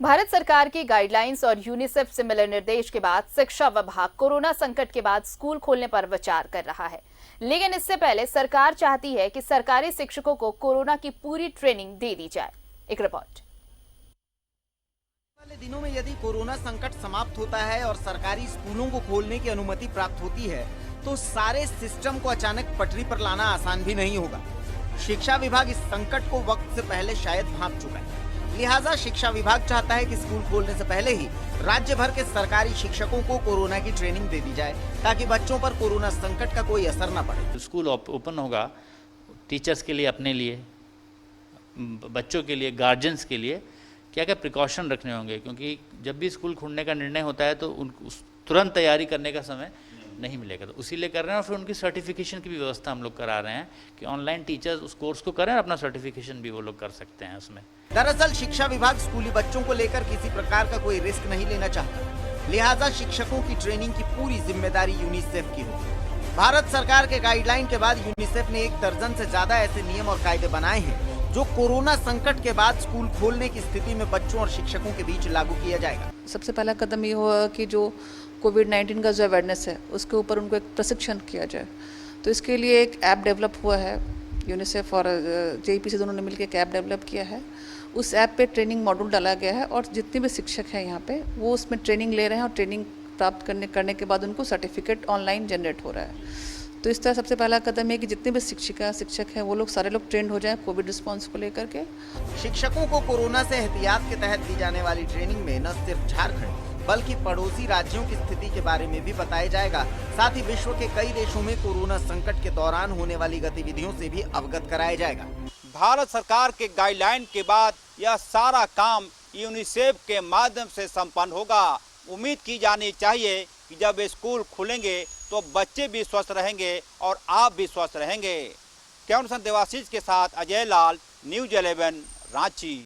भारत सरकार की गाइडलाइंस और यूनिसेफ से मिले निर्देश के बाद शिक्षा विभाग कोरोना संकट के बाद स्कूल खोलने पर विचार कर रहा है। लेकिन इससे पहले सरकार चाहती है कि सरकारी शिक्षकों को कोरोना की पूरी ट्रेनिंग दे दी जाए। एक रिपोर्ट। वाले दिनों में यदि कोरोना संकट समाप्त होता है और सरकारी स्कूलों को खोलने की अनुमति प्राप्त होती है, तो सारे सिस्टम को अचानक पटरी पर लाना आसान भी नहीं होगा। शिक्षा विभाग इस संकट को वक्त से पहले शायद भांप चुका है। लिहाजा शिक्षा विभाग चाहता है कि स्कूल खोलने से पहले ही राज्य भर के सरकारी शिक्षकों को कोरोना की ट्रेनिंग दे दी जाए, ताकि बच्चों पर कोरोना संकट का कोई असर न पड़े। स्कूल ओपन होगा, टीचर्स के लिए, अपने लिए, बच्चों के लिए, गार्जियंस के लिए क्या क्या प्रिकॉशन रखने होंगे, क्योंकि जब भी स्कूल खोलने का निर्णय होता है तो तुरंत तैयारी करने का समय नहीं मिलेगा। तो उसी लिए कर रहे हैं। और फिर उनकी सर्टिफिकेशन की भी व्यवस्था हम लोग करा रहे हैं कि ऑनलाइन टीचर्स उस कोर्स को करें और अपना सर्टिफिकेशन भी वो लोग कर सकते हैं उसमें। दरअसल शिक्षा विभाग स्कूली बच्चों को लेकर किसी प्रकार का कोई रिस्क नहीं लेना चाहता। लिहाजा शिक्षकों की ट्रेनिंग की पूरी जिम्मेदारी यूनिसेफ की होगी। भारत सरकार के गाइडलाइन के बाद यूनिसेफ ने 1 दर्जन से ज्यादा ऐसे नियम और कायदे बनाए हैं जो कोरोना संकट के बाद स्कूल खोलने की स्थिति में बच्चों और शिक्षकों के बीच लागू किया जाएगा। सबसे पहला कदम ये होगा कि जो कोविड-19 का जो अवेयरनेस है उसके ऊपर उनको एक प्रशिक्षण किया जाए। तो इसके लिए एक ऐप डेवलप हुआ है, यूनिसेफ और JEPC दोनों ने मिलकर एक ऐप डेवलप किया है। उस ऐप पे ट्रेनिंग मॉड्यूल डाला गया है और जितने भी शिक्षक हैं यहाँ पे वो उसमें ट्रेनिंग ले रहे हैं और ट्रेनिंग प्राप्त करने के बाद उनको सर्टिफिकेट ऑनलाइन जनरेट हो रहा है। तो इस तरह सबसे पहला कदम है कि जितने भी शिक्षक हैं वो लोग सारे लोग ट्रेंड हो जाएं कोविड रिस्पॉन्स को लेकर के। शिक्षकों को कोरोना से एहतियात के तहत दी जाने वाली ट्रेनिंग में न सिर्फ झारखंड बल्कि पड़ोसी राज्यों की स्थिति के बारे में भी बताया जाएगा। साथ ही विश्व के कई देशों में कोरोना संकट के दौरान होने वाली गतिविधियों से भी अवगत कराया जाएगा। भारत सरकार के गाइडलाइन के बाद यह सारा काम यूनिसेफ के माध्यम से संपन्न होगा। उम्मीद की जानी चाहिए कि जब स्कूल खुलेंगे तो बच्चे भी स्वस्थ रहेंगे और आप भी स्वस्थ रहेंगे। कैमरा पर्सन देवाशीष के साथ अजय लाल, न्यूज़ 11 रांची।